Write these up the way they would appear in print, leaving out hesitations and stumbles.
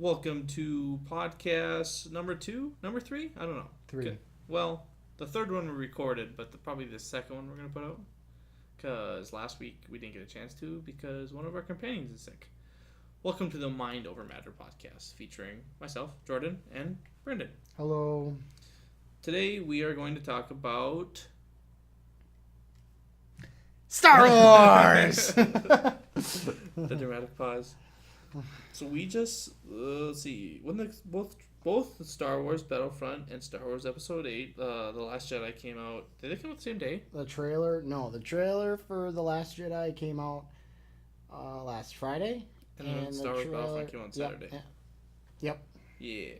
Welcome to podcast number 2, number 3? I don't know. 3. Okay. Well, the third one we recorded, but probably the second one we're going to put out. Because last week we didn't get a chance to because one of our companions is sick. Welcome to the Mind Over Matter podcast featuring myself, Jordan, and Brendan. Hello. Today we are going to talk about Star Wars! the dramatic pause. So we just let's see when both the Star Wars Battlefront and Star Wars Episode 8, The Last Jedi came out. Did they come out the same day? The trailer for The Last Jedi came out last Friday. And the Star Wars Battlefront came out on Saturday. Yep. Yeah.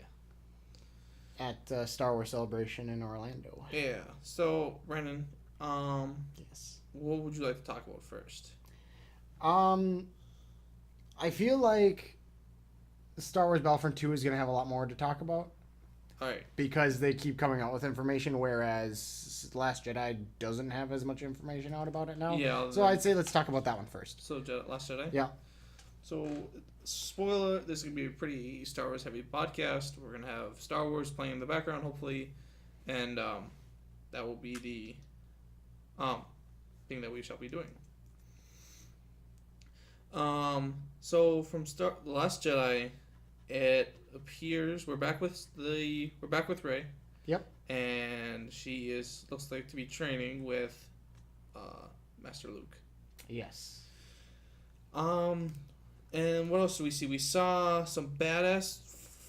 At Star Wars Celebration in Orlando. Yeah. So Brandon, yes. What would you like to talk about first? I feel like Star Wars Battlefront 2 is going to have a lot more to talk about. All right. Because they keep coming out with information, whereas Last Jedi doesn't have as much information out about it now. Yeah. So I'd say let's talk about that one first. So Last Jedi? Yeah. So, spoiler, this is going to be a pretty Star Wars heavy podcast. We're going to have Star Wars playing in the background, hopefully. And that will be the thing that we shall be doing. So from The Last Jedi, it appears we're back with Rey. Yep. And she looks like to be training with Master Luke. Yes. And what else do we see? We saw some badass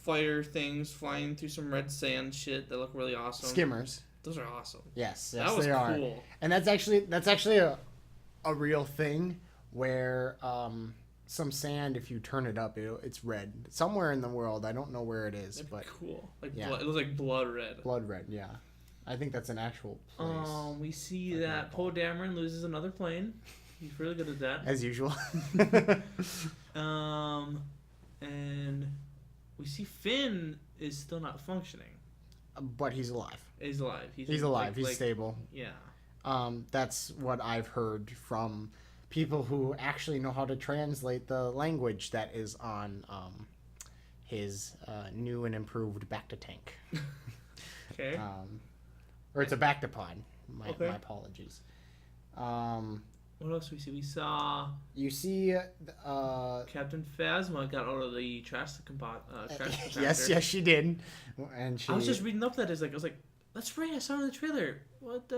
fire things flying through some red sand shit that look really awesome. Skimmers. Those are awesome. Yes, that was they are. Cool. And that's actually a real thing where some sand, if you turn it up, it's red. Somewhere in the world, I don't know where it is, but cool. Like yeah. Blood, it looks like blood red. Blood red, yeah. I think that's an actual place. We see that Poe Dameron loses another plane. He's really good at that. As usual. And we see Finn is still not functioning. But he's alive. He's alive. He's alive. He's stable. Yeah. That's what I've heard from people who actually know how to translate the language that is on his new and improved Bacta tank. Okay. Or it's a Bactapod. My apologies. What else do we see? We saw... You see... Captain Phasma got out of the trash compactor. Yes, she did. And I was just reading up that. I was like, that's right, I saw it in the trailer. What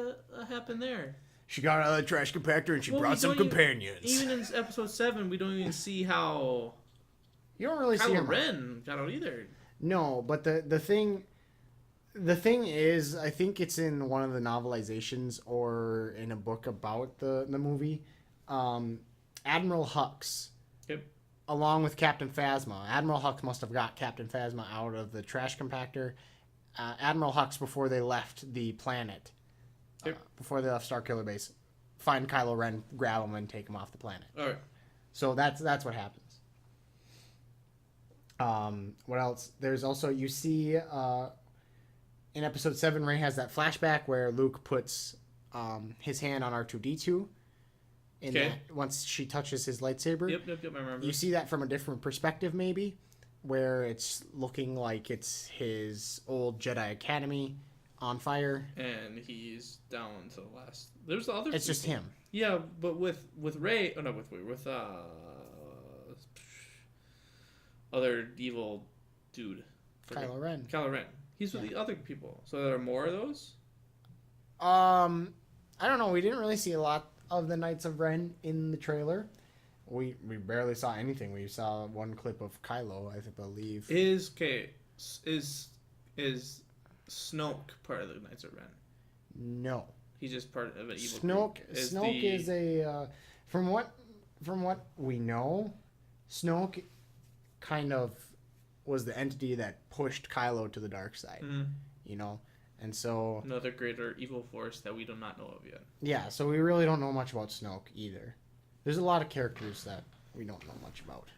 happened there? She got out of the trash compactor and she brought some companions. Even in episode 7, we don't even see how... You don't really see Kylo Ren got out either. No, but the thing is, I think it's in one of the novelizations or in a book about the movie. Admiral Hux, yep, along with Captain Phasma. Admiral Hux must have got Captain Phasma out of the trash compactor. Admiral Hux, before they left the planet, yep, before they left Starkiller Base, find Kylo Ren, grab him, and take him off the planet. All right. So that's what happens. What else? There's also, you see... in episode 7, Rey has that flashback where Luke puts his hand on R2-D2 once she touches his lightsaber. Yep, I remember. You see that from a different perspective, maybe, where it's looking like it's his old Jedi Academy on fire. And he's down to the last... There's the other It's just him. Yeah, but with Rey... Oh, no, with other evil dude. Kylo Ren. He's with the other people. So there are more of those? I don't know. We didn't really see a lot of the Knights of Ren in the trailer. We barely saw anything. We saw one clip of Kylo, I believe. Is Snoke part of the Knights of Ren? No. He's just part of an evil Snoke group. Snoke is a from what we know, Snoke kind of was the entity that pushed Kylo to the dark side, you know? And so... Another greater evil force that we do not know of yet. Yeah, so we really don't know much about Snoke either. There's a lot of characters that we don't know much about.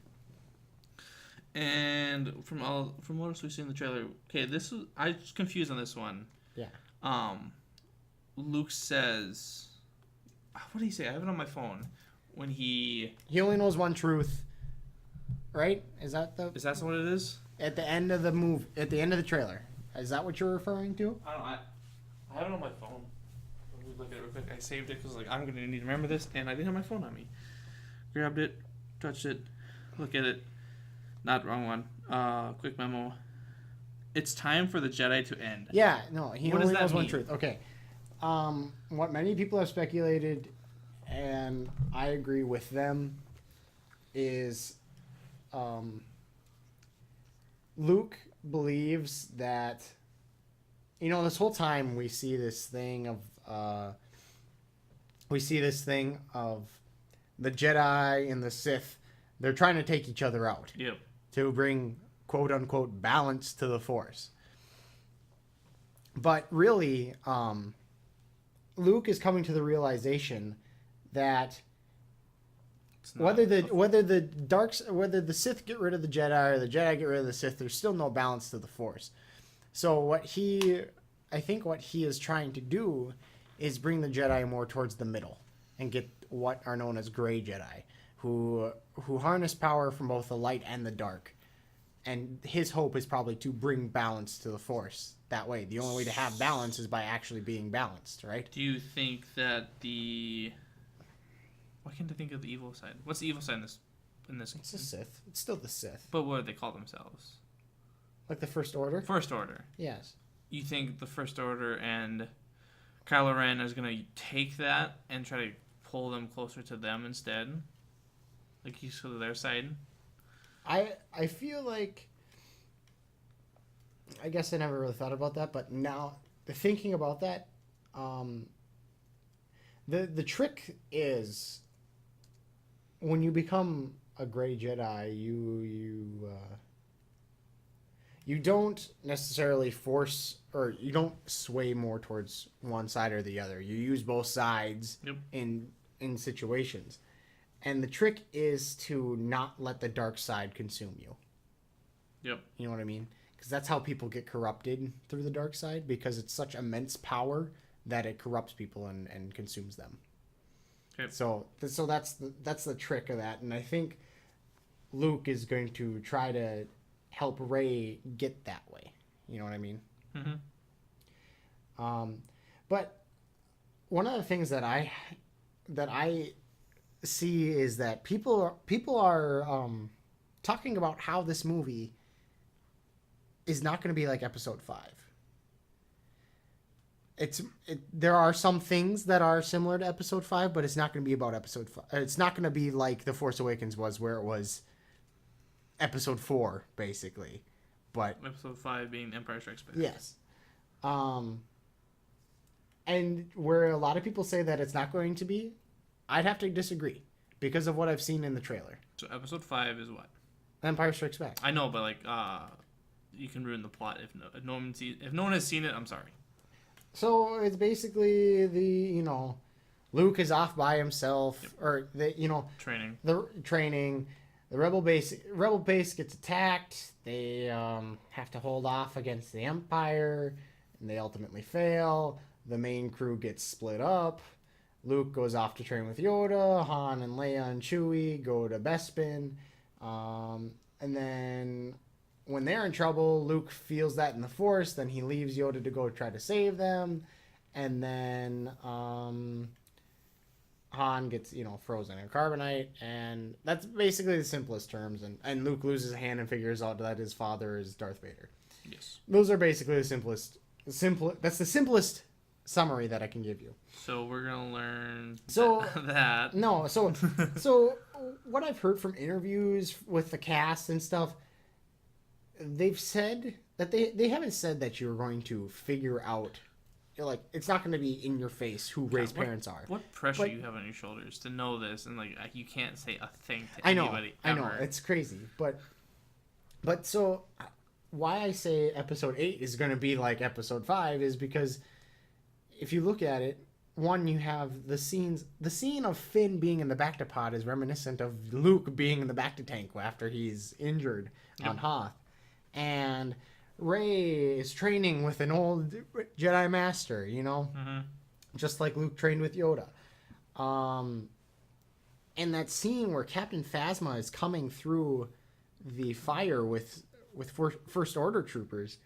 And from what else we see in the trailer... Okay, I was confused on this one. Yeah. Luke says... What did he say? I have it on my phone. When he only knows one truth, right? Is that what it is? at the end of the trailer. Is that what you're referring to? I don't know. I have it on my phone. Let me look at it real quick. I saved it because I'm gonna need to remember this, and I didn't have my phone on me. Grabbed it, touched it, look at it. Not wrong one. Quick memo. It's time for the Jedi to end. Yeah, no, he What only does that knows one mean? truth. Okay. What many people have speculated, and I agree with them, is Luke believes that, this whole time we see this thing of the Jedi and the Sith. They're trying to take each other out. Yep. To bring quote unquote balance to the Force. But really, Luke is coming to the realization that whether the Sith get rid of the Jedi or the Jedi get rid of the Sith, there's still no balance to the Force. So I think what he is trying to do is bring the Jedi more towards the middle and get what are known as gray Jedi, who harness power from both the light and the dark. And his hope is probably to bring balance to the Force. That way, the only way to have balance is by actually being balanced, right? Do you think that why can't I think of the evil side? What's the evil side in this? It's the Sith. It's still the Sith. But what do they call themselves? Like the First Order? First Order. Yes. You think the First Order and Kylo Ren is going to take that and try to pull them closer to them instead? Like he's to their side? I feel like, I guess I never really thought about that, but now thinking about that, the trick is when you become a gray Jedi, you don't necessarily force, or you don't sway more towards one side or the other. You use both sides. Yep. in situations. And the trick is to not let the dark side consume you. Yep. You know what I mean? Because that's how people get corrupted through the dark side, because it's such immense power that it corrupts people and consumes them. Okay. So that's the trick of that. And I think Luke is going to try to help Rey get that way. You know what I mean? Mm-hmm. But one of the things that I see is that people are talking about how this movie is not going to be like Episode 5. There are some things that are similar to Episode 5, but it's not going to be about Episode 5. It's not going to be like The Force Awakens was, where it was Episode 4 basically. But Episode 5 being Empire Strikes Back. yes. And where a lot of people say that it's not going to be, I'd have to disagree because of what I've seen in the trailer. So Episode 5 is what? Empire Strikes Back. I know, but you can ruin the plot if no one has seen it. I'm sorry. So it's basically Luke is off by himself, Yep. or Training. the training. The rebel base gets attacked. They have to hold off against the Empire, and they ultimately fail. The main crew gets split up. Luke goes off to train with Yoda. Han and Leia and Chewie go to Bespin. And then when they're in trouble, Luke feels that in the Force. Then he leaves Yoda to go try to save them. And then Han gets, frozen in carbonite. And that's basically the simplest terms. And Luke loses a hand and figures out that his father is Darth Vader. Yes. Those are basically that's the simplest summary that I can give you. So we're gonna learn that. No, so what I've heard from interviews with the cast and stuff, they've said that they haven't said that you're going to figure out, it's not going to be in your face who Rey's parents are. What pressure you have on your shoulders to know this, and you can't say a thing to anybody. I know, it's crazy, but so why I say Episode 8 is going to be like Episode 5 is because if you look at it, one, you have the scene of Finn being in the Bacta pod is reminiscent of Luke being in the Bacta tank after he's injured on Hoth. And Rey is training with an old Jedi Master, Mm-hmm. just like Luke trained with Yoda. And that scene where Captain Phasma is coming through the fire with First Order troopers,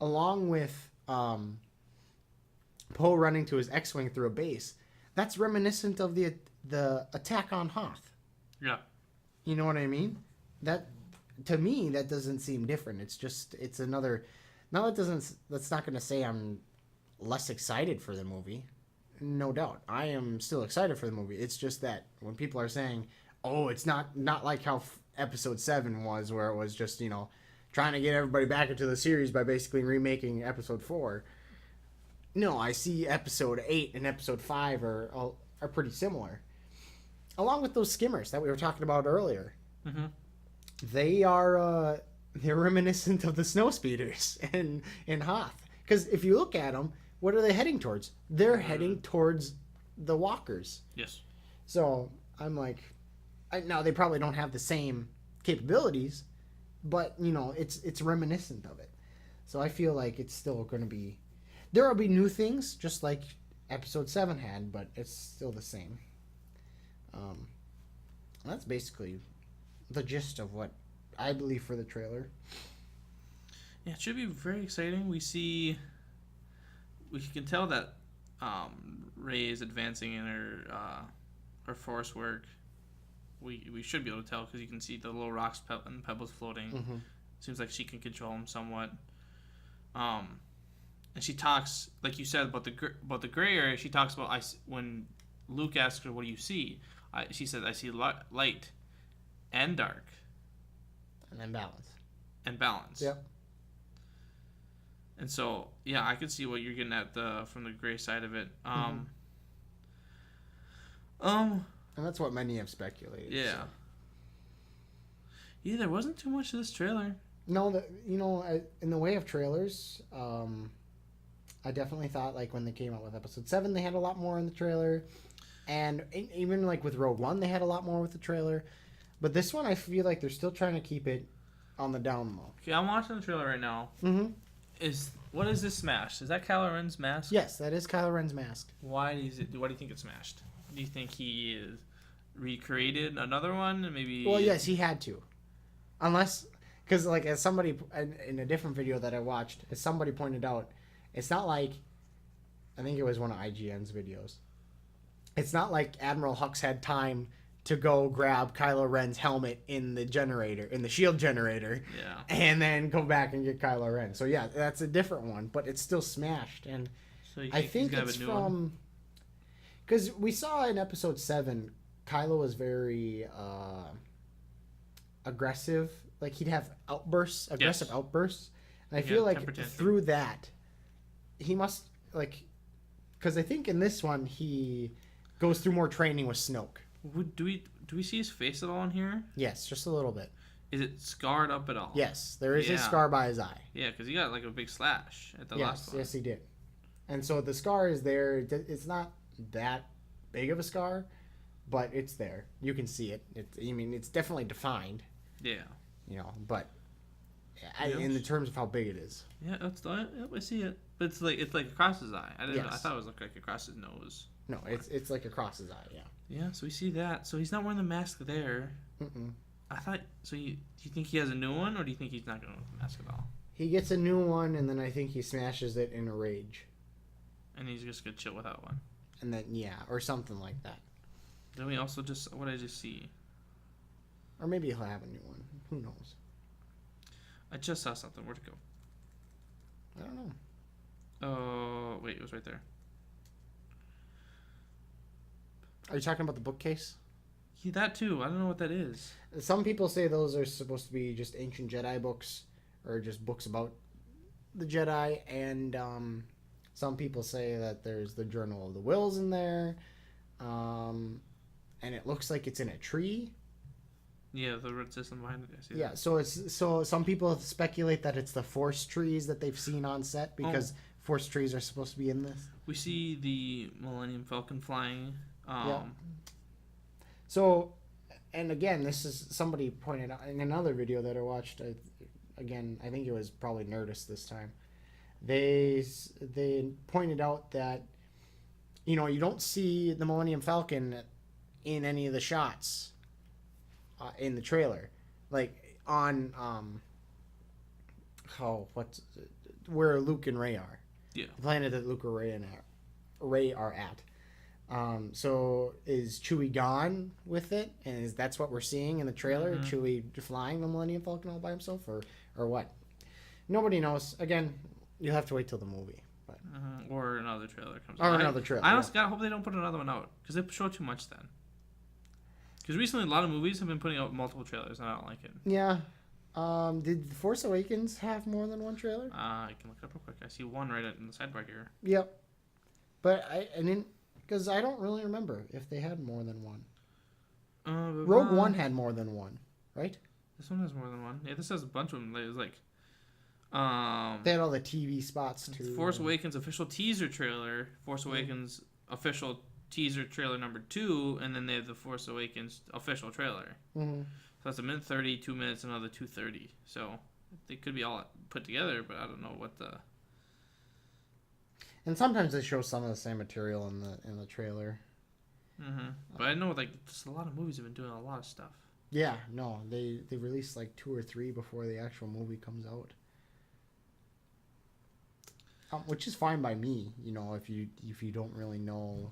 along with Poe running to his X-wing through a base. That's reminiscent of the attack on Hoth. Yeah. You know what I mean? That, to me, that doesn't seem different. It's another. Now that's not going to say I'm less excited for the movie. No doubt, I am still excited for the movie. It's just that when people are saying, "Oh, it's not like how Episode 7 was, where it was just trying to get everybody back into the series by basically remaking Episode 4." No, I see Episode 8 and Episode 5 are pretty similar. Along with those skimmers that we were talking about earlier. Mm-hmm. They're reminiscent of the snowspeeders in Hoth. Because if you look at them, what are they heading towards? They're heading towards the walkers. Yes. So I'm like, now they probably don't have the same capabilities, but it's reminiscent of it. So I feel like it's still going to be. There will be new things, just like Episode 7 had, but it's still the same. That's basically the gist of what I believe for the trailer. Yeah, it should be very exciting. We can tell that Rey is advancing in her force work. We should be able to tell because you can see the little rocks and pebbles floating. Mm-hmm. Seems like she can control them somewhat. And she talks, like you said, about the gray area. She talks about when Luke asks her, "What do you see?" She says, "I see light and dark." And then balance. And balance. Yep. And so, yeah, I could see what you're getting at from the gray side of it. And that's what many have speculated. Yeah. So. Yeah, there wasn't too much to this trailer. No, in the way of trailers, I definitely thought like when they came out with Episode 7, they had a lot more in the trailer, and even like with Rogue One, they had a lot more with the trailer. But this one, I feel like they're still trying to keep it on the down low. Okay, I'm watching the trailer right now. Mm-hmm. What is this smashed? Is that Kylo Ren's mask? Yes, that is Kylo Ren's mask. Why do you think it's smashed? Do you think he is recreated another one? Maybe. Well, yes, he had to, unless because like as somebody in a different video that I watched, as somebody pointed out, it's not like I think it was one of IGN's videos. It's not like Admiral Hux had time to go grab Kylo Ren's helmet in the shield generator, and then go back and get Kylo Ren. So yeah, that's a different one, but it's still smashed. And so I think it's from because we saw in Episode 7, Kylo was very aggressive. Like he'd have aggressive outbursts. And I feel like through that, he must because I think in this one he goes through more training with Snoke. Do we see his face at all in here? Yes, just a little bit. Is it scarred up at all? Yes, there is a scar by his eye. Yeah, because he got like a big slash at the last one. Yes, he did. And so the scar is there. It's not that big of a scar, but it's there. You can see it. It's definitely defined. Yeah. But in the terms of how big it is. Yeah, I see it. But it's like across his eye. I thought it was like across his nose. No, it's like across his eye. Yeah. Yeah, so we see that. So he's not wearing the mask there. Mm-mm. I thought. So do you think he has a new one, or do you think he's not going to wear the mask at all? He gets a new one, and then I think he smashes it in a rage. And he's just gonna chill without one. And then or something like that. Then we also what I just see. Or maybe he'll have a new one. Who knows? I just saw something. Where'd it go? I don't know. Oh wait, it was right there. Are you talking about the bookcase? Yeah, that too. I don't know what that is. Some people say those are supposed to be just ancient Jedi books, or just books about the Jedi, and some people say that there's the Journal of the Wills in there, and it looks like it's in a tree. Yeah, the root system behind it. I see yeah, that. so some people speculate that it's the Force trees that they've seen on set because Force trees are supposed to be in this. We see the Millennium Falcon flying. Yeah. So, and again, this is somebody pointed out in another video that I watched. I think it was probably Nerdist this time. They pointed out that you don't see the Millennium Falcon in any of the shots in the trailer, like on where Luke and Ray are. Yeah. The planet that Luke and Ray are at. So is Chewie gone with it, and that's what we're seeing in the trailer? Mm-hmm. Chewie flying the Millennium Falcon all by himself, or what? Nobody knows. Again, you'll have to wait till the movie. But. Or another trailer comes Or out. another trailer. I honestly hope they don't put another one out because they show too much then. Because recently a lot of movies have been putting out multiple trailers and I don't like it. Yeah. Did The Force Awakens have more than one trailer? I can look it up real quick. I see one right in the sidebar here. Yep. But I didn't, because I don't really remember if they had more than one. Rogue One had more than one, right? This one has more than one. Yeah, this has a bunch of them. It was like, they had all the TV spots too. Force Awakens official teaser trailer, Force Awakens official teaser trailer number 2, and then they have the Force Awakens official trailer. Mm-hmm. So that's a minute 30, 2 minutes, another 2:30. So they could be all put together, but I don't know what the. And sometimes they show some of the same material in the trailer. Mm-hmm. But I know like just a lot of movies have been doing a lot of stuff. Yeah, no, they release like 2 or 3 before the actual movie comes out. Which is fine by me, you know, if you don't really know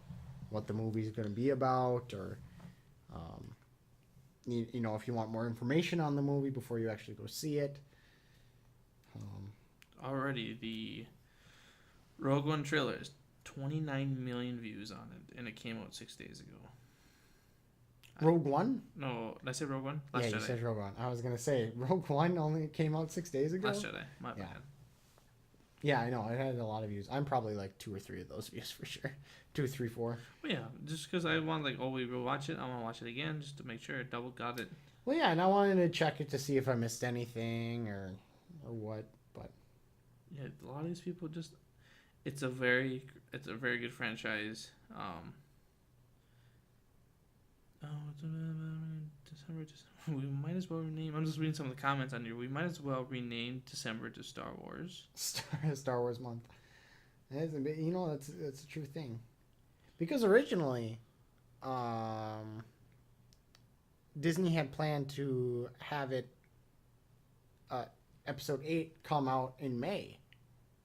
what the movie's going to be about, or you know, if you want more information on the movie before you actually go see it. Already the Rogue One trailer is 29 million views on it, and it came out 6 days ago. Rogue One? No, did I say Rogue One? Last Jedi. You said Rogue One. I was going to say, Rogue One only came out 6 days ago? Last Jedi, my bad. Yeah, I know. It had a lot of views. I'm probably like 2 or 3 of those views for sure. 2, 3, 4. Well, yeah, just because I want we will watch it. I want to watch it again just to make sure I double got it. Well, yeah, and I wanted to check it to see if I missed anything or what. But yeah, a lot of these people just. It's a very good franchise. December. We might as well rename. I'm just reading some of the comments on here. We might as well rename December to Star Wars. Star Wars month. You know, that's a true thing. Because originally, Disney had planned to have it, Episode 8 come out in May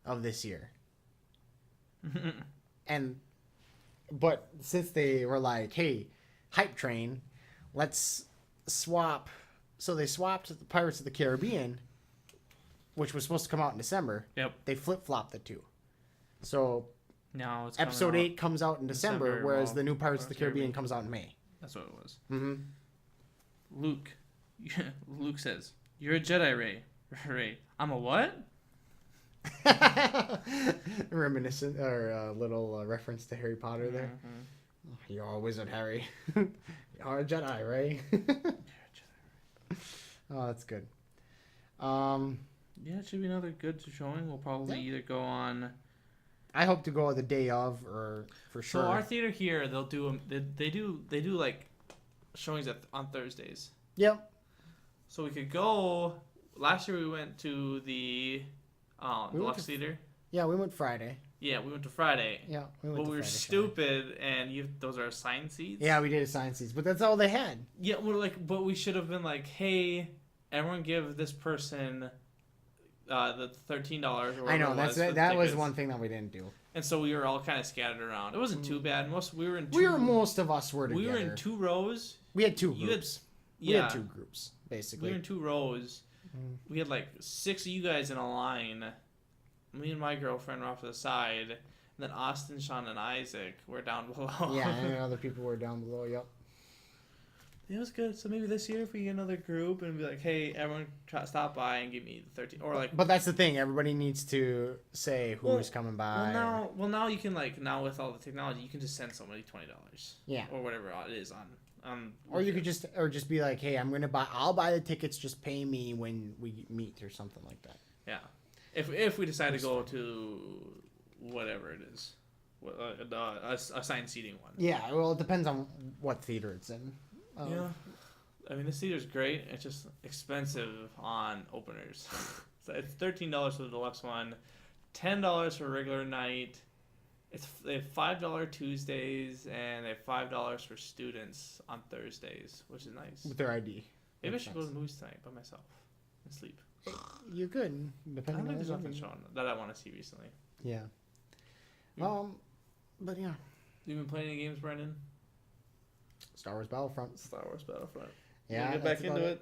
of this year. But since they were like, hey, hype train, let's swap. So they swapped the Pirates of the Caribbean, which was supposed to come out in December. Yep. They flip-flopped the two. So now it's Episode 8 comes out in December, whereas the new Pirates of the Caribbean comes out in May. That's what it was. Mm-hmm. Luke says, "You're a Jedi, Ray. Ray, I'm a what?" Reminiscent or a little reference to Harry Potter there. Mm-hmm. You're a wizard, Harry. You're a Jedi, Ray. Oh, that's good. Yeah, it should be another good showing. We'll probably either go on. I hope to go the day of, or for sure. So our theater here, they'll do they do like showings on Thursdays. Yep. So we could go. Last year we went to the Lux Theater. Yeah, we went Friday. Yeah, we went to Friday. Yeah, we were stupid, and those are assigned seats. Yeah, we did assigned seats, but that's all they had. Yeah, but we should have been like, hey, everyone, give this person the $13 or whatever. I know that was one thing that we didn't do. And so we were all kind of scattered around. It wasn't too bad. Most of us were together. We were in 2 rows. We had 2 groups. We had 2 groups basically. We were in 2 rows. We had like 6 of you guys in a line. Me and my girlfriend were off to the side. And then Austin, Sean, and Isaac were down below. Yeah, and other people were down below, yep. It was good. So maybe this year if we get another group and be like, hey, everyone stop by and give me the 13. Or like. But that's the thing. Everybody needs to say who's coming by. Now you can now with all the technology, you can just send somebody $20. Yeah. Or whatever it is on. Or you could just be like, hey, I'll buy the tickets, just pay me when we meet or something like that. Yeah. If we decide to go to whatever it is, assigned seating one. Yeah, well, it depends on what theater it's in. Yeah. I mean, this theater's great. It's just expensive on openers. So it's $13 for the deluxe one, $10 for a regular night. They have $5 Tuesdays, and they have $5 for students on Thursdays, which is nice. With their ID. Maybe I should go to the movies tonight by myself. and sleep. You could, I depending don't on think there's the nothing movie. shown that I want to see recently. Yeah. Yeah. But yeah, You been playing any games, Brendan? Star Wars Battlefront. Star Wars Battlefront. Yeah, You get that's back about into it.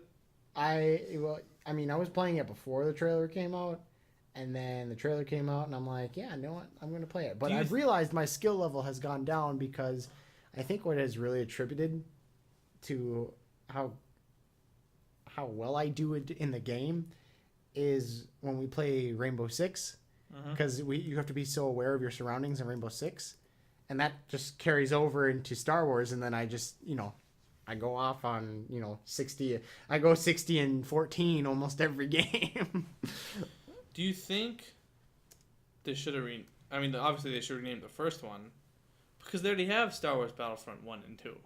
it? I was playing it before the trailer came out, and then the trailer came out, and I'm like, yeah, you know what, I'm gonna play it. But I've realized my skill level has gone down because I think what is really attributed to how well I do it in the game is when we play Rainbow Six, because you have to be so aware of your surroundings in Rainbow Six, and that just carries over into Star Wars, and then I just I go off on 60. I go 60 and 14 almost every game. Do you think they should have I mean, obviously they should have renamed the first one because they already have Star Wars Battlefront 1 and 2.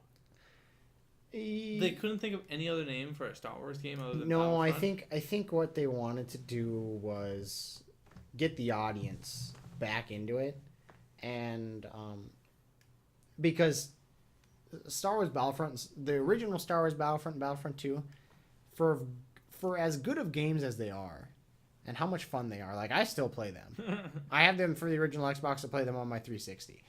They couldn't think of any other name for a Star Wars game other than No, Battlefront? I think what they wanted to do was get the audience back into it, and because Star Wars Battlefront, the original Star Wars Battlefront, and Battlefront 2, for as good of games as they are, and how much fun they are, like I still play them. I have them for the original Xbox. I play them on my 360.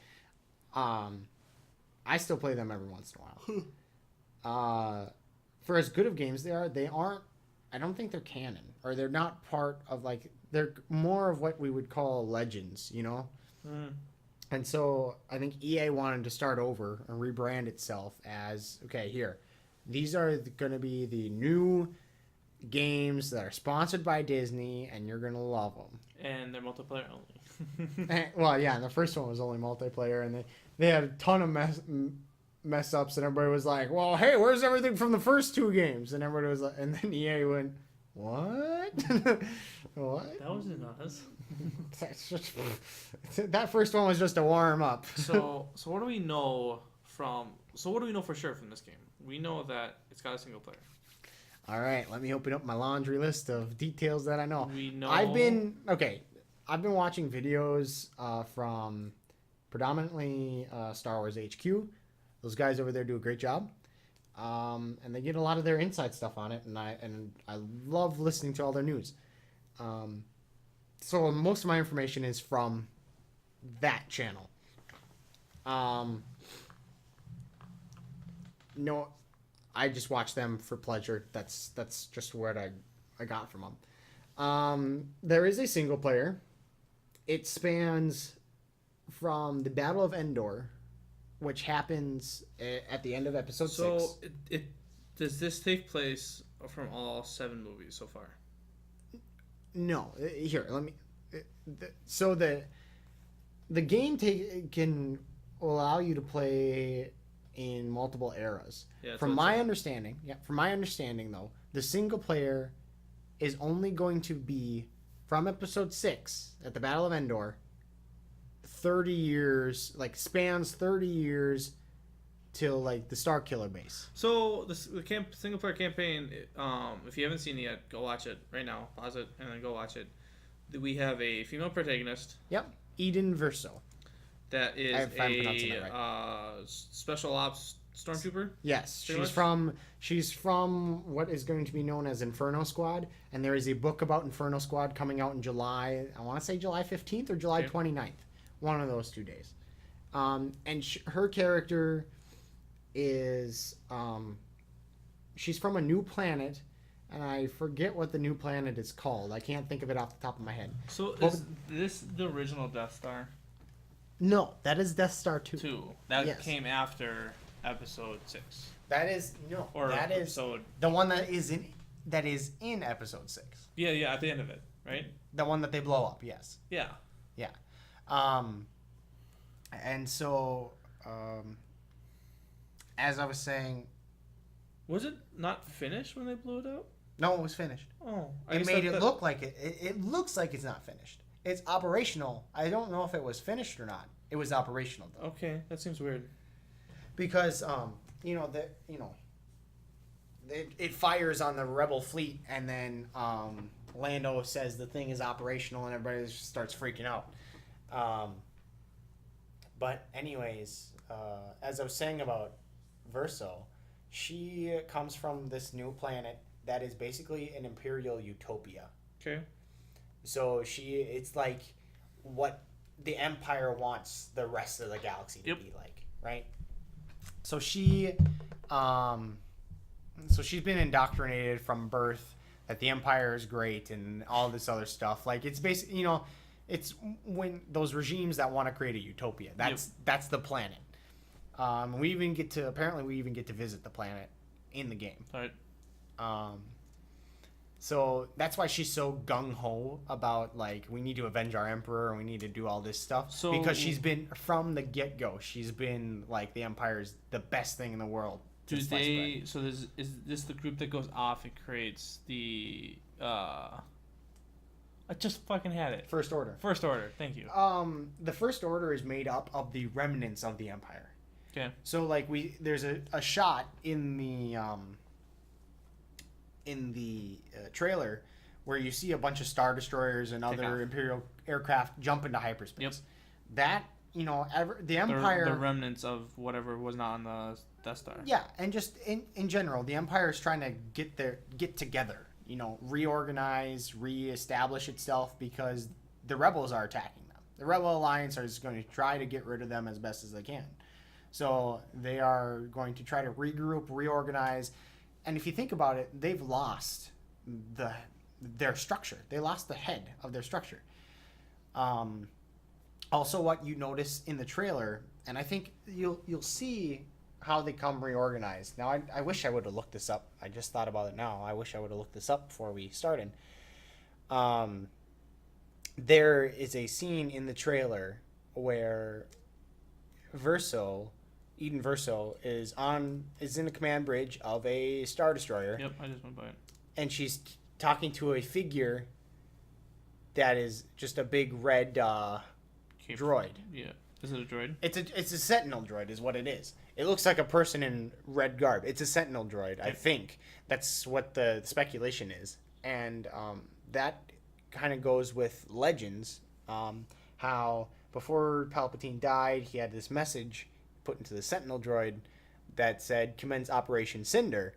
I still play them every once in a while. For as good of games they aren't. I don't think they're canon, or they're not part of they're more of what we would call legends, And so I think EA wanted to start over and rebrand itself as, okay, here, these are going to be the new games that are sponsored by Disney, and you're going to love them. And they're multiplayer only. Well, yeah, and the first one was only multiplayer, and they had a ton of mess ups, and everybody was like, well, hey, where's everything from the first two games? And everybody was like, and then EA went, what? What? That wasn't us. That first one was just a warm up. So what do we know for sure from this game? We know that it's got a single player. All right, let me open up my laundry list of details that I know. We know I've been watching videos from predominantly Star Wars HQ. Those guys over there do a great job. And they get a lot of their inside stuff on it, and I love listening to all their news. So most of my information is from that channel. No, I just watch them for pleasure. That's just what I got from them. There is a single player. It spans from the Battle of Endor, which happens at the end of episode 6. So does this take place from all 7 movies so far? No, here let me. So the game can allow you to play in multiple eras. Yeah, from my understanding, though, the single player is only going to be from episode 6 at the Battle of Endor. 30 years, spans 30 years till the Starkiller base. So the single player campaign, if you haven't seen it yet, go watch it right now. Pause it and then go watch it. We have a female protagonist. Yep, Eden Verso. That is if I'm pronouncing that right. Special ops stormtrooper. Yes, she's from what is going to be known as Inferno Squad, and there is a book about Inferno Squad coming out in July. I want to say July 15th or July 29th, one of those 2 days. And her character is she's from a new planet, and I forget what the new planet is called. I can't think of it off the top of my head. So is this the original Death Star? No, that is Death Star 2. 2. That came after episode 6. That is the one that is in episode 6. Yeah, at the end of it, right? The one that they blow up, yes. Yeah. Yeah. And so as I was saying, was it not finished when they blew it up? No, it was finished. Oh, it made it look like it. It looks like it's not finished. It's operational. I don't know if it was finished or not. It was operational though. Okay, that seems weird. Because it fires on the rebel fleet, and then Lando says the thing is operational, and everybody just starts freaking out. But anyways, as I was saying about Verso, she comes from this new planet that is basically an imperial utopia. Okay. So it's like what the Empire wants the rest of the galaxy to be like, right? So she's been indoctrinated from birth that the Empire is great and all this other stuff. Like it's basically, it's when those regimes that want to create a utopia. That's the planet. We even get to visit the planet in the game. All right. So that's why she's so gung-ho about, like, we need to avenge our emperor and we need to do all this stuff. Because she's been, from the get-go, she's been, like, the Empire's the best thing in the world. Is this the group that goes off and creates the, I just fucking had it. First Order. First Order, thank you. The First Order is made up of the remnants of the Empire. Okay. So, like, there's a shot in the trailer where you see a bunch of Star Destroyers and other Imperial aircraft jump into hyperspace. Yep. That, the Empire... The remnants of whatever was not on the Death Star. Yeah, and just in general, the Empire is trying to get together, reorganize, reestablish itself because the rebels are attacking them. The Rebel Alliance is going to try to get rid of them as best as they can. So they are going to try to regroup, reorganize. And if you think about it, they've lost their structure. They lost the head of their structure. Also, what you notice in the trailer, and I think you'll see how they come reorganized. Now, I wish I would have looked this up. I just thought about it now. I wish I would have looked this up before we started. There is a scene in the trailer where Eden Verso is in the command bridge of a Star Destroyer. Yep, I just went by it. And she's talking to a figure that is just a big red droid. Yeah. Is it a droid? It's a Sentinel droid is what it is. It looks like a person in red garb. It's a Sentinel droid, I think. That's what the speculation is. And that kind of goes with Legends, how before Palpatine died, he had this message put into the Sentinel droid that said, commence Operation Cinder.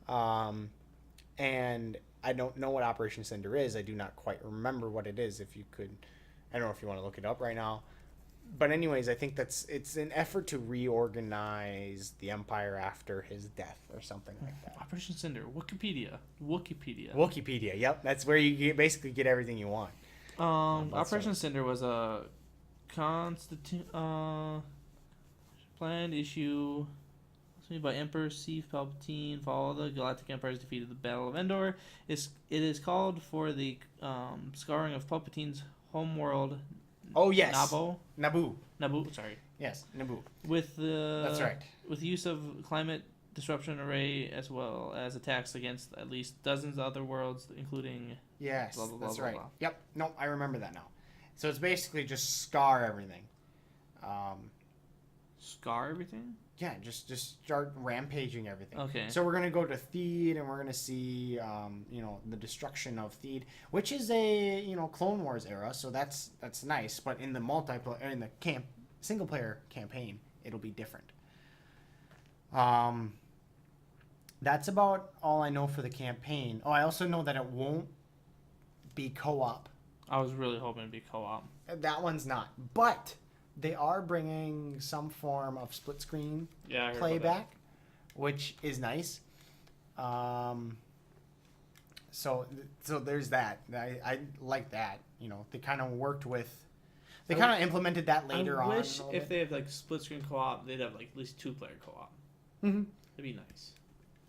And I don't know what Operation Cinder is. I do not quite remember what it is. If you could, I don't know if you want to look it up right now. But anyways, I think it's an effort to reorganize the Empire after his death or something like that. Operation Cinder. Wikipedia. Yep. That's where you basically get everything you want. Operation Cinder was a planned issue by Emperor Steve Palpatine. Follow the Galactic Empire's defeat of the Battle of Endor. It is called for the scouring of Palpatine's homeworld. Oh yes, Naboo. Sorry. Yes, Naboo. That's right. With use of climate disruption array as well as attacks against at least dozens of other worlds, including. Yes, blah, blah, blah, that's blah, right. Blah. Yep. No, I remember that now. So it's basically just scar everything. Scar everything? Yeah, just start rampaging everything. Okay. So we're gonna go to Theed, and we're gonna see, the destruction of Theed, which is a Clone Wars era. So that's nice. But in the single player campaign, it'll be different. That's about all I know for the campaign. Oh, I also know that it won't be co-op. I was really hoping it'd be co-op. That one's not, but they are bringing some form of split screen playback, which is nice. So there's that. I like that. They kind of worked with. They kind of implemented that later on. I wish if they have like split screen co-op, they'd have like at least 2-player co-op. Mm-hmm. It'd be nice.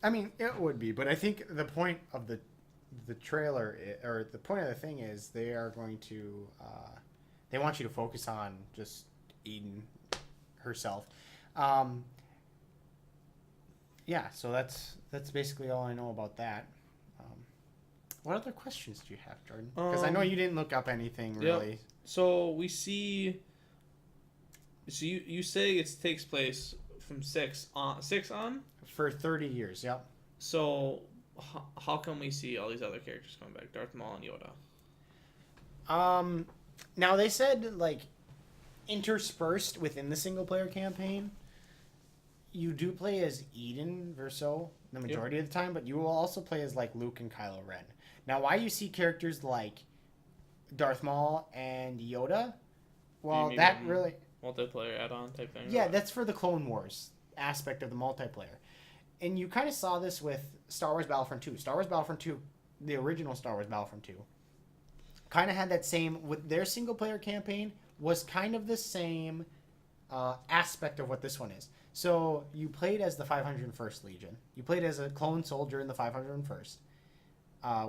I mean, it would be, but I think the point of the trailer, or the point of the thing is they are going to. They want you to focus on just Eden herself. Yeah, so that's basically all I know about that. What other questions do you have, Jordan? Because I know you didn't look up anything really. Yep. So we see. So you say it takes place from 6 on for 30 years. Yep. So how come we see all these other characters coming back, Darth Maul and Yoda? Now they said like interspersed within the single player campaign, you do play as Eden Verso the majority of the time, but you will also play as like Luke and Kylo Ren. Now, why you see characters like Darth Maul and Yoda? Well, that really multiplayer add-on type thing. Yeah, that's for the Clone Wars aspect of the multiplayer, and you kind of saw this with Star Wars Battlefront 2. Star Wars Battlefront 2, the original Star Wars Battlefront 2, kind of had that same with their single player campaign was kind of the same aspect of what this one is. So you played as the 501st Legion. You played as a clone soldier in the 501st,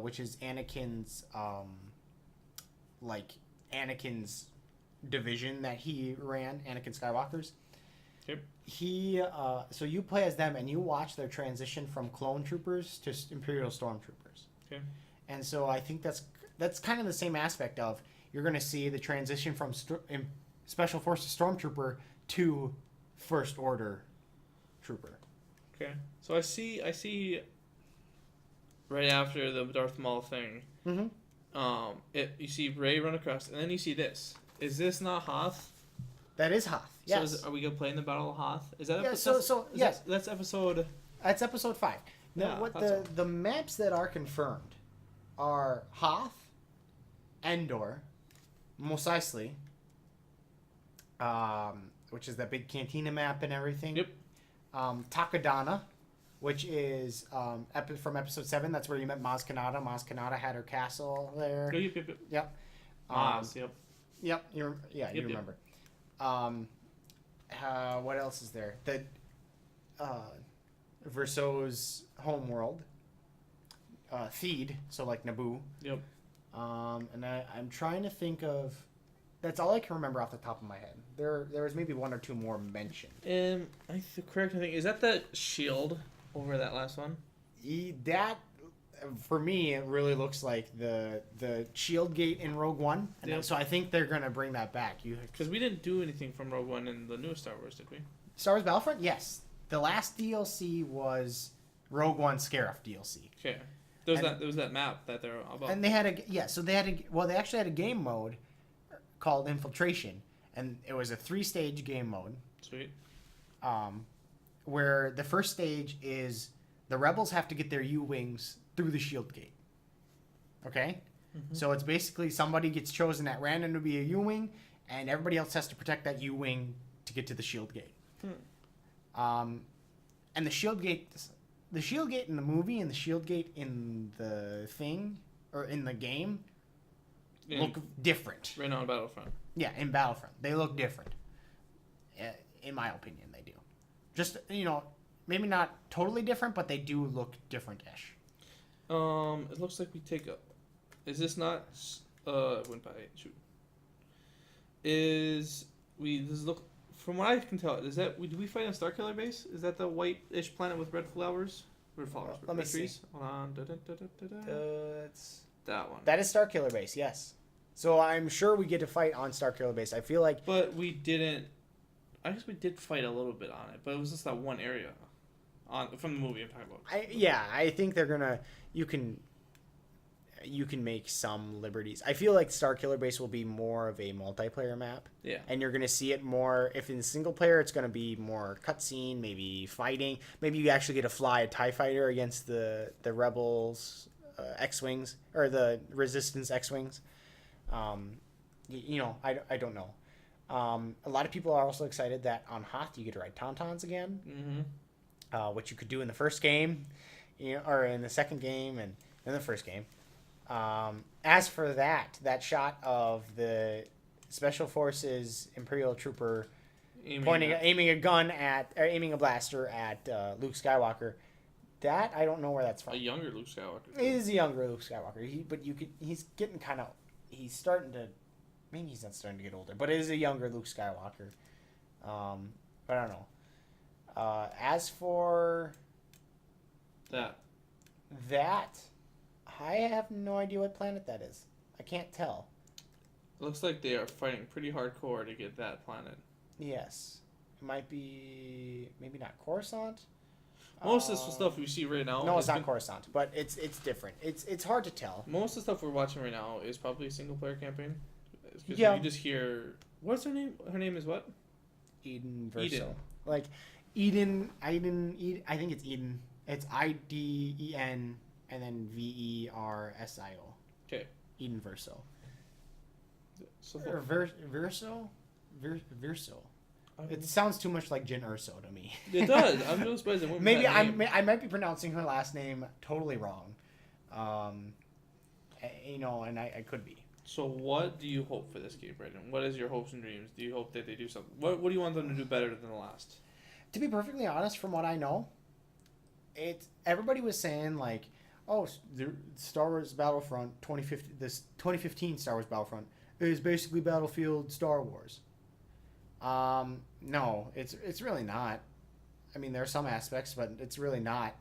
which is Anakin's Anakin's division that he ran, Anakin Skywalker's. Yep. So you play as them and you watch their transition from clone troopers to Imperial stormtroopers. Okay. And so I think that's kind of the same aspect of you're going to see the transition from Special Forces stormtrooper to First Order trooper. Okay. So I see right after the Darth Maul thing. Mm-hmm. You see Rey run across, and then you see this. Is this not Hoth? That is Hoth. Yes. So are we gonna play in the Battle of Hoth? Is that yes? That's episode. That's episode 5. Now, Yeah, the maps that are confirmed are Hoth, Endor, Mos Eisley, which is that big cantina map and everything. Yep. Takodana, which is from episode 7. That's where you met Maz Kanata. Maz Kanata had her castle there. Yep. Maz, Yep. Yep. You remember. What else is there? The Verso's homeworld. Theed, so like Naboo. Yep. And I'm trying to think of. That's all I can remember off the top of my head. There was maybe one or two more mentioned. Correct. I think is that the shield over that last one. That, for me, it really looks like the shield gate in Rogue One. And Yep. so I think they're gonna bring that back. Because we didn't do anything from Rogue One in the newest Star Wars, did we? Star Wars Battlefront, yes. The last DLC was Rogue One Scarif DLC. Okay. There was that map that they're about. And they they actually had a game mode called Infiltration, and it was a 3-stage game mode. Sweet. Where the first stage is the rebels have to get their U-wings through the shield gate. Okay? Mm-hmm. So it's basically somebody gets chosen at random to be a U-wing, and everybody else has to protect that U-wing to get to the shield gate. And the shield gate in the movie and the shield gate in the thing, or in the game, look different. Right now in Battlefront. Yeah, in Battlefront. They look different. In my opinion, they do. Just, maybe not totally different, but they do look different-ish. It looks like we take up. Is this not? It went by. Shoot. This look? From what I can tell, do we fight on Starkiller Base? Is that the white-ish planet with red flowers? Red flowers. Let me trees? see. Hold on. It's that one. That is Starkiller Base, yes. So I'm sure we get to fight on Starkiller Base. I feel like. But we didn't. I guess we did fight a little bit on it, but it was just that one area, from the movie I'm talking about. I think they're gonna. You can make some liberties. I feel like Starkiller Base will be more of a multiplayer map. Yeah. And you're gonna see it more. If in single player, it's gonna be more cutscene, maybe fighting. Maybe you actually get to fly a TIE fighter against the Rebels X-wings or the Resistance X-wings. I don't know. A lot of people are also excited that on Hoth you get to ride Tauntauns again, which you could do in the first game, or in the second game and in the first game. As for that shot of the Special Forces Imperial Trooper aiming a blaster at Luke Skywalker, that I don't know where that's from. A younger Luke Skywalker. It is a younger Luke Skywalker. He's getting kind of. He's starting to. Maybe he's not starting to get older, but it is a younger Luke Skywalker. But I don't know. As for that, I have no idea what planet that is. I can't tell. It looks like they are fighting pretty hardcore to get that planet. Yes. It might be maybe not Coruscant. Most of the stuff we see right now. No, it's not Coruscant, but it's different. It's hard to tell. Most of the stuff we're watching right now is probably a single player campaign. Yeah. You just hear, what's her name? Her name is what? Eden Verso. Eden. Like, I think it's Eden. It's IDEN and then VERSIO. Okay. Eden Verso. So Or Verso? Verso. It sounds too much like Jin Urso to me. It does. I'm really surprised it went with Maybe that name. I might be pronouncing her last name totally wrong. And I could be. So what do you hope for this game, Brandon? What is your hopes and dreams? Do you hope that they do something? What do you want them to do better than the last? To be perfectly honest, from what I know, everybody was saying like, oh, the Star Wars Battlefront 2015, this 2015 Star Wars Battlefront is basically Battlefield Star Wars. No, it's really not. I mean, there are some aspects, but it's really not.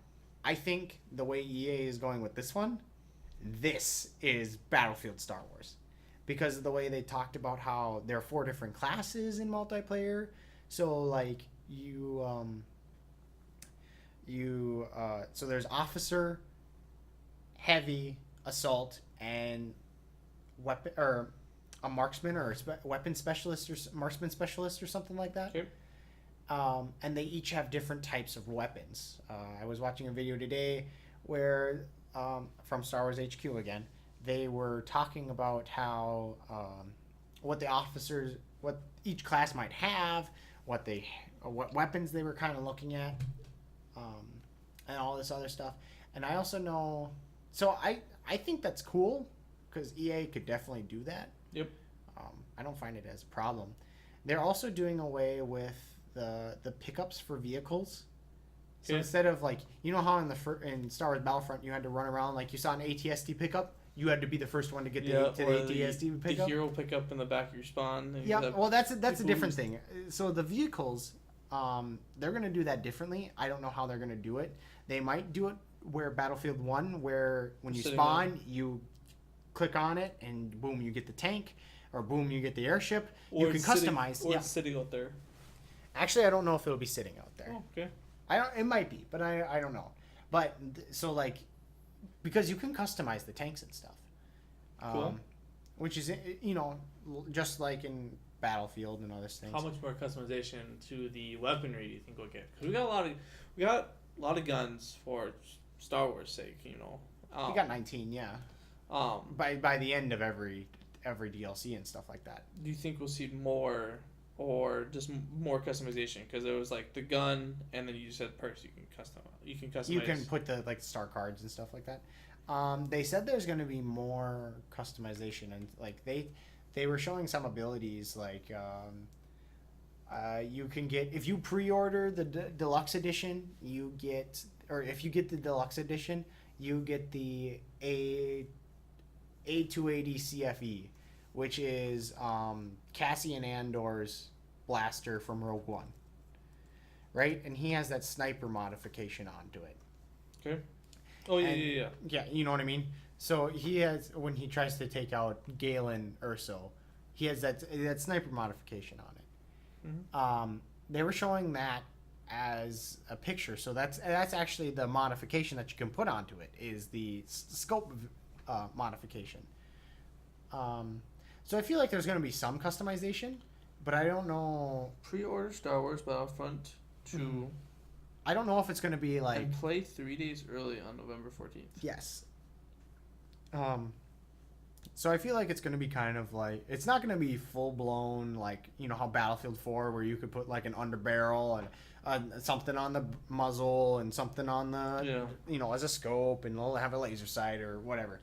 I think the way EA is going with this is Battlefield Star Wars, because of the way they talked about how there are 4 different classes in multiplayer. So like so there's officer, heavy, assault, and weapon, or a marksman, or a weapon specialist, or marksman specialist, or something like that. Okay. And they each have different types of weapons. I was watching a video today where from Star Wars HQ again, they were talking about how what each class might have, what weapons they were kind of looking at, and all this other stuff. And I also know, so I think that's cool, because EA could definitely do that. Yep. I don't find it as a problem. They're also doing away with the pickups for vehicles. So instead of like, you know how in Star Wars Battlefront you had to run around like you saw an ATST pickup, you had to be the first one to get to the ATST pickup. The hero pickup in the back of your spawn. Yeah, well that's a different thing. So the vehicles, they're gonna do that differently. I don't know how they're gonna do it. They might do it where Battlefield 1, where when you spawn, you click on it and boom, you get the tank, or boom, you get the airship. You can customize. Or it's sitting out there. Actually, I don't know if it'll be sitting out there. Oh, okay. It might be, but I don't know. But so like, because you can customize the tanks and stuff, cool. Which is just like in Battlefield and other things. How much more customization to the weaponry do you think we'll get? Because we got a lot of guns for Star Wars sake. We got 19, yeah. By the end of every DLC and stuff like that. Do you think we'll see more? Or just more customization, because it was like the gun, and then you just had perks you can customize. You can put the like star cards and stuff like that. They said there's going to be more customization, and like they were showing some abilities like you can get, if you pre-order the deluxe edition, you get, or if you get the deluxe edition, you get the A280 CFE, which is Cassian Andor's blaster from Rogue One, right? And he has that sniper modification onto it. Okay. Oh yeah. Yeah, you know what I mean. So he has, when he tries to take out Galen Erso, he has that sniper modification on it. Mm-hmm. They were showing that as a picture, so that's actually the modification that you can put onto it, is the scope modification. So I feel like there's going to be some customization, but I don't know. Pre-order Star Wars Battlefront 2. Mm-hmm. I don't know if it's going to be like... And play 3 days early on November 14th. Yes. So I feel like it's going to be kind of like... It's not going to be full-blown, like, how Battlefield 4, where you could put like an underbarrel and something on the muzzle and something on the... Yeah. As a scope, and it'll have a laser sight or whatever.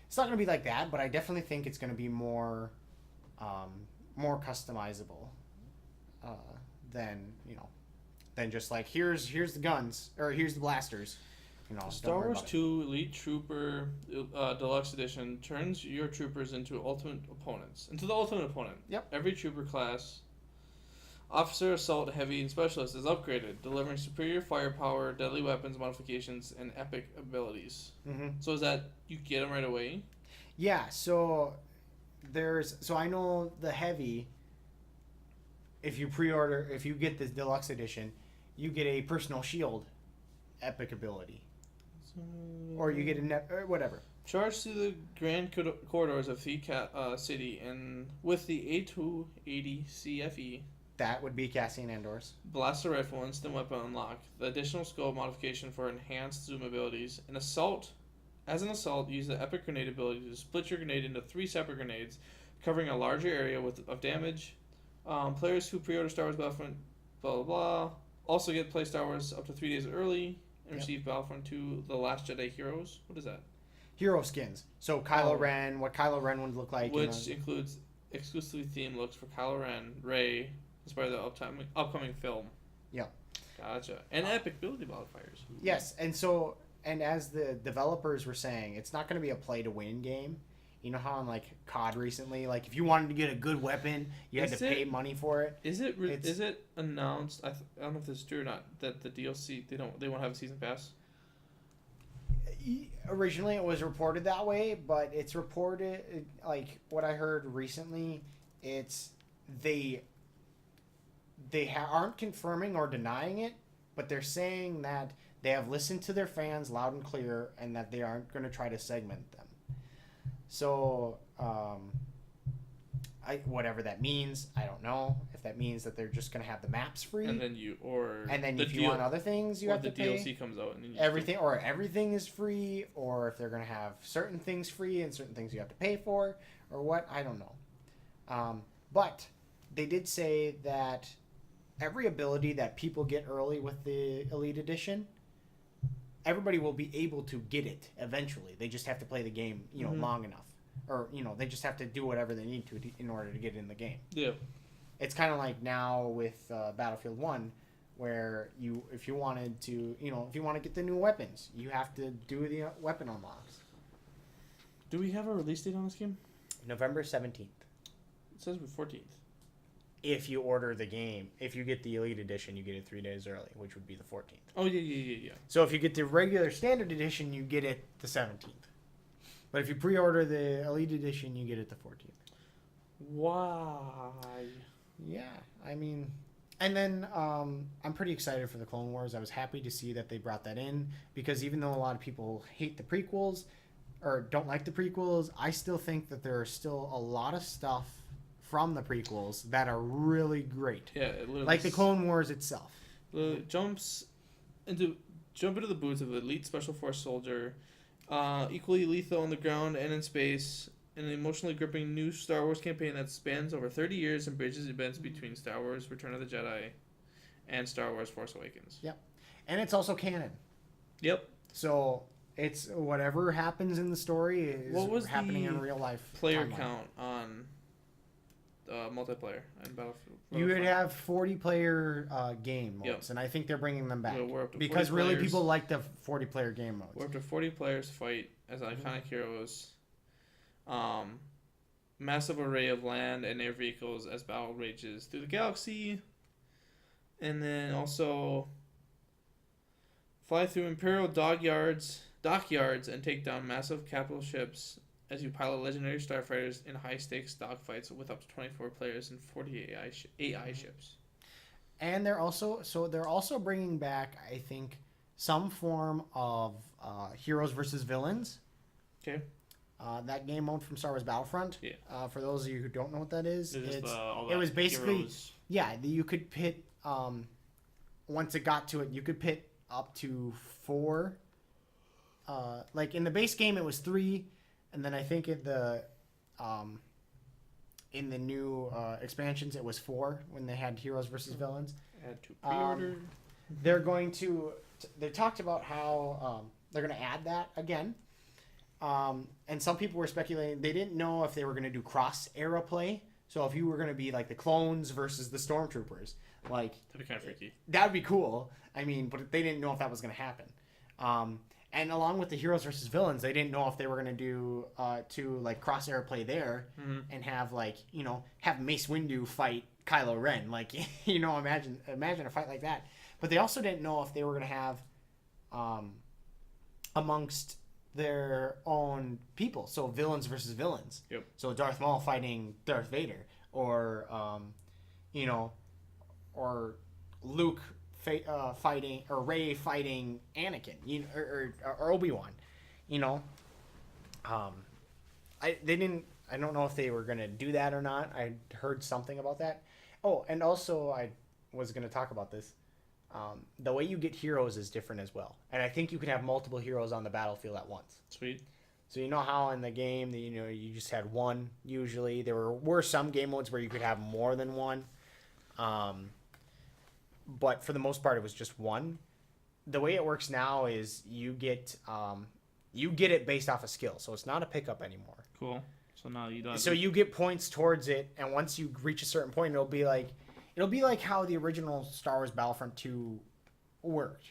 It's not going to be like that, but I definitely think it's going to be more customizable than just like, here's the guns, or here's the blasters. Star Wars 2 Elite Trooper Deluxe Edition turns your troopers into the ultimate opponent. Yep. Every trooper class, Officer, Assault, Heavy, and Specialist is upgraded, delivering superior firepower, deadly weapons modifications, and epic abilities. Mm-hmm. So is that you get them right away? Yeah, so I know the Heavy, if you get this deluxe edition, you get a personal shield epic ability. Or you get or whatever. Charge through the grand corridors of Fleet City and with the A280 CFE That would be Cassian Andor's. Blaster rifle, instant weapon unlock. The additional scope modification for enhanced zoom abilities. As an assault, use the epic grenade ability to split your grenade into 3 separate grenades, covering a larger area of damage. Players who pre-order Star Wars Battlefront, blah blah blah, also get play Star Wars up to 3 days early and receive Battlefront 2: The Last Jedi Heroes. What is that? Hero skins. So Kylo Ren, what Kylo Ren would look like. Which includes exclusively themed looks for Kylo Ren, Rey, as part of the upcoming film. Yeah. Gotcha. And epic ability modifiers. Yes, and as the developers were saying, it's not going to be a play-to-win game. You know how on like COD recently, like if you wanted to get a good weapon, you had to pay money for it. Is it announced? I don't know if this is true or not. That the DLC they won't have a season pass. Originally, it was reported that way, but it's reported like what I heard recently. It's they aren't confirming or denying it, but they're saying that they have listened to their fans loud and clear, and that they aren't going to try to segment them. So, whatever that means, I don't know. If that means that they're just going to have the maps free, and then if you want other things, you have to pay. The DLC comes out, and then everything is free, or if they're going to have certain things free and certain things you have to pay for, or what, I don't know. But they did say that every ability that people get early with the Elite Edition, everybody will be able to get it eventually. They just have to play the game, long enough. Or, they just have to do whatever they need to in order to get in the game. Yeah. It's kind of like now with Battlefield 1, where if you want to get the new weapons, you have to do the weapon unlocks. Do we have a release date on this game? November 17th. It says 14th. If you order the game, if you get the Elite Edition, you get it 3 days early, which would be the 14th. Oh, yeah. So if you get the regular Standard Edition, you get it the 17th. But if you pre-order the Elite Edition, you get it the 14th. Why? Yeah, I mean... And then I'm pretty excited for the Clone Wars. I was happy to see that they brought that in, because even though a lot of people hate the prequels or don't like the prequels, I still think that there are still a lot of stuff from the prequels that are really great. Yeah, like the Clone Wars itself. Jump into the boots of an elite special force soldier, equally lethal on the ground and in space, in an emotionally gripping new Star Wars campaign that spans over 30 years and bridges events between Star Wars: Return of the Jedi and Star Wars: Force Awakens. Yep, and it's also canon. Yep. So it's whatever happens in the story is happening in real life. Player count on multiplayer and Battlefield. You would have 40-player game modes, and I think they're bringing them back. We're up to because really people like the 40-player game modes. We're up to 40 players fight as iconic heroes. Massive array of land and air vehicles as battle rages through the galaxy. And then also fly through Imperial dockyards and take down massive capital ships as you pilot legendary starfighters in high-stakes dogfights with up to 24 players and 40 AI ships. And they're also bringing back, I think, some form of heroes versus villains. Okay. That game mode from Star Wars Battlefront. Yeah. For those of you who don't know what that is, it was basically heroes. Yeah. You could pit. Once it got to it, you could pit up to 4. Like in the base game, it was 3. And then I think in the new expansions, it was 4 when they had heroes versus villains. Add to pre-order. They talked about how they're going to add that again. And some people were speculating, they didn't know if they were going to do cross-era play. So if you were going to be like the clones versus the stormtroopers, like... That'd be kind of freaky. That would be cool. I mean, but they didn't know if that was going to happen. And along with the heroes versus villains, they didn't know if they were going to do like cross-era play there and have have Mace Windu fight Kylo Ren. Like, imagine a fight like that. But they also didn't know if they were going to have amongst their own people. So villains versus villains. Yep. So Darth Maul fighting Darth Vader, or or Luke fighting, or Rey fighting Anakin, or Obi-Wan, I don't know if they were gonna do that or not. I heard something about that, Oh, and also I was going to talk about this. The way you get heroes is different as well, and I think you can have multiple heroes on the battlefield at once. Sweet. So you know how in the game, you just had one. Usually, there were some game modes where you could have more than one, but for the most part, it was just one. The way it works now is you get it based off of skill, so it's not a pickup anymore. Cool. So now you don't. So you get points towards it, and once you reach a certain point, it'll be like how the original Star Wars Battlefront 2 worked.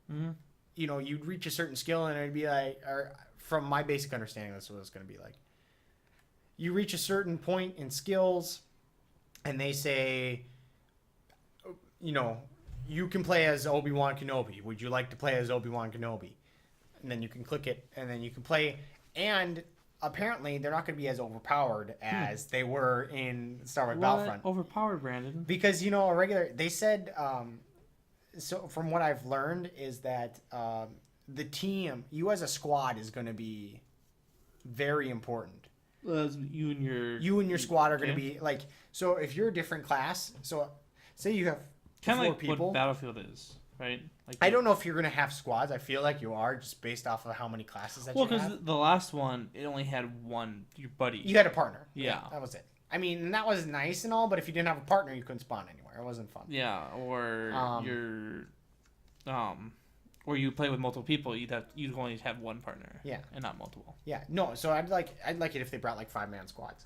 Mm-hmm. You'd reach a certain skill, and it'd be like, or from my basic understanding, that's what it's going to be like. You reach a certain point in skills, and they say, you can play as Obi-Wan Kenobi. Would you like to play as Obi-Wan Kenobi? And then you can click it, and then you can play. And apparently, they're not going to be as overpowered as they were in Star Wars Battlefront. Overpowered, Brandon? Because, they said, so from what I've learned is that the team, you as a squad is going to be very important. You and your squad are going to be, like, so if you're a different class, so say you have kind of four like people. what Battlefield is, right? Like I don't know if you're going to have squads. I feel like you are, just based off of how many classes that you have. Well, because the last one, it only had one, your buddy. You had a partner. Yeah. That was it. I mean, and that was nice and all, but if you didn't have a partner, you couldn't spawn anywhere. It wasn't fun. Yeah, or or you play with multiple people, you'd only have one partner. Yeah. And not multiple. Yeah. No, so I'd like it if they brought like 5-man squads.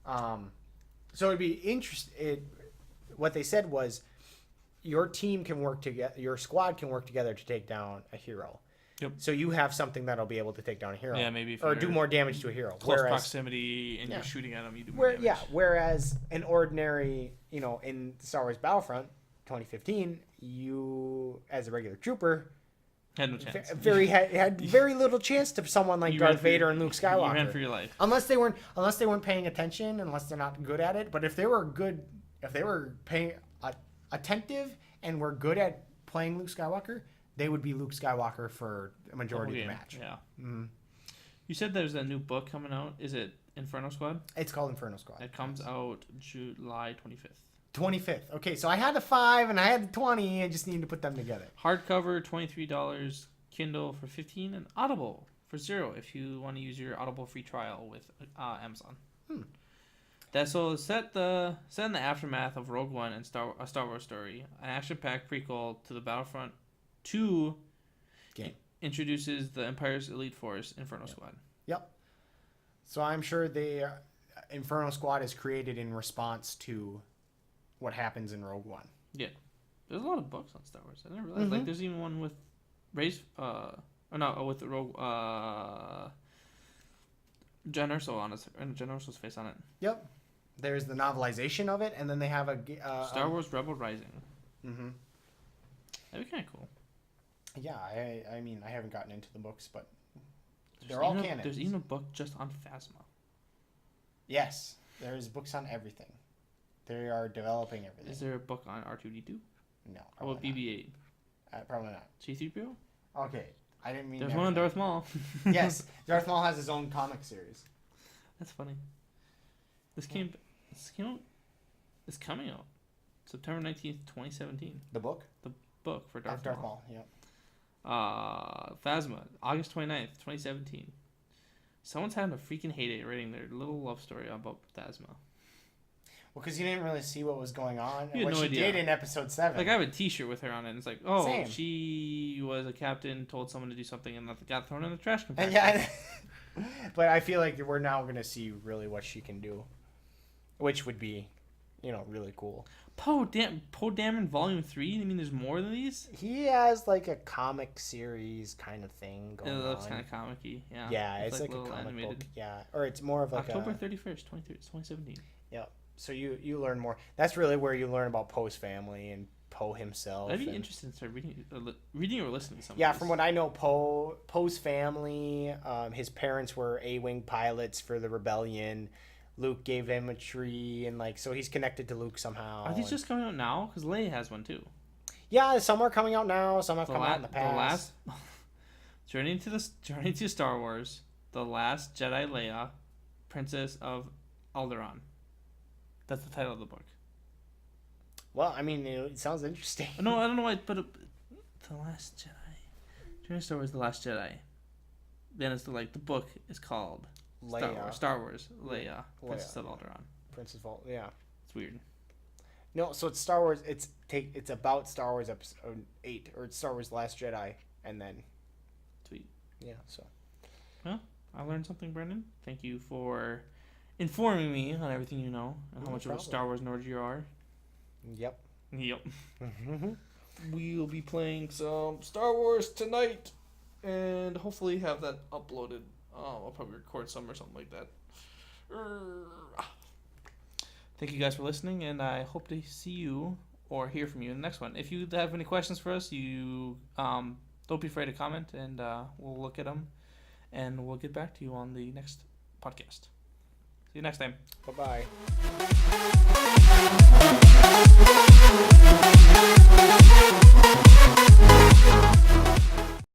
So it'd be interesting. What they said was your team can work together, your squad can work together to take down a hero. Yep. So you have something that'll be able to take down a hero. Yeah, maybe. Or do more damage to a hero. Close proximity and you're shooting at them, you do more damage. Yeah, whereas an ordinary, in Star Wars Battlefront 2015, you, as a regular trooper, had no chance. Had very little chance to someone like Darth Vader and Luke Skywalker. You ran for your life. Unless they weren't paying attention, unless they're not good at it. But if they were paying attentive and were good at playing Luke Skywalker, they would be Luke Skywalker for a majority of the match. Yeah. Mm-hmm. You said there's a new book coming out. Is it Inferno Squad? It's called Inferno Squad. It comes out July 25th. 25th. Okay, so I had the 5 and I had the 20. I just need to put them together. Hardcover, $23. Kindle for $15, and Audible for $0 if you want to use your Audible free trial with Amazon. That's so set in the aftermath of Rogue One and a Star Wars story. An action-packed prequel to the Battlefront 2 game introduces the Empire's elite force, Inferno Squad. Yep. So I'm sure Inferno Squad is created in response to what happens in Rogue One. Yeah. There's a lot of books on Star Wars. I didn't realize. Like, there's even one with with the Rogue Jen Erso's face on it. Yep. There's the novelization of it, and then they have a Star Wars Rebel Rising. Mm-hmm. That'd be kind of cool. Yeah, I mean, I haven't gotten into the books, but they're all canon. There's even a book just on Phasma. Yes, there's books on everything. They are developing everything. Is there a book on R2-D2? No. How about BB-8? Probably not. C-3PO? Okay, I didn't mean. There's one on Darth Maul. Yes, Darth Maul has his own comic series. That's funny. This is coming out September 19th, 2017. The book? The book for Darth Maul. Yep. Phasma, August 29th, 2017. Someone's having a freaking heyday writing their little love story about Phasma. Well, because you didn't really see what was going on. You had what no she idea. did in episode 7. Like, I have a t-shirt with her on it, and it's like, Same. She was a captain, told someone to do something, and got thrown in the trash compactor. Yeah. But I feel like we're now going to see really what she can do. Which would be, really cool. Poe Dameron Volume 3? I mean, there's more than these? He has, like, a comic series kind of thing going on. It looks kind of comic-y, yeah. Yeah, it's like a comic animated book. Yeah, or it's more of like October 31st, 2017. Yeah, so you learn more. That's really where you learn about Poe's family and Poe himself. I'd be interested in start reading or listening to some Yeah, of from what I know, Poe's family, his parents were A-Wing pilots for the rebellion. Luke gave him a tree, and so he's connected to Luke somehow. Are these just coming out now? Because Leia has one too. Yeah, some are coming out now. Some have come out in the past. The last Journey to Star Wars, The Last Jedi Leia, Princess of Alderaan. That's the title of the book. Well, I mean, it sounds interesting. No, I don't know why, but The Last Jedi. Jedi Star Wars: The Last Jedi. Then it's the book is called Leia. Star Wars. Leia. Princess of Alderaan. Princess of yeah. It's weird. No, so it's Star Wars. It's about Star Wars Episode 8, or it's Star Wars: Last Jedi, and then. Sweet. Yeah. So. Well, I learned something, Brendan. Thank you for informing me on everything you know and how much of a Star Wars nerd you are. Yep. We'll be playing some Star Wars tonight, and hopefully have that uploaded. I'll probably record some or something like that. Thank you guys for listening, and I hope to see you or hear from you in the next one. If you have any questions for us, you don't be afraid to comment, and we'll look at them, and we'll get back to you on the next podcast. See you next time. Bye-bye.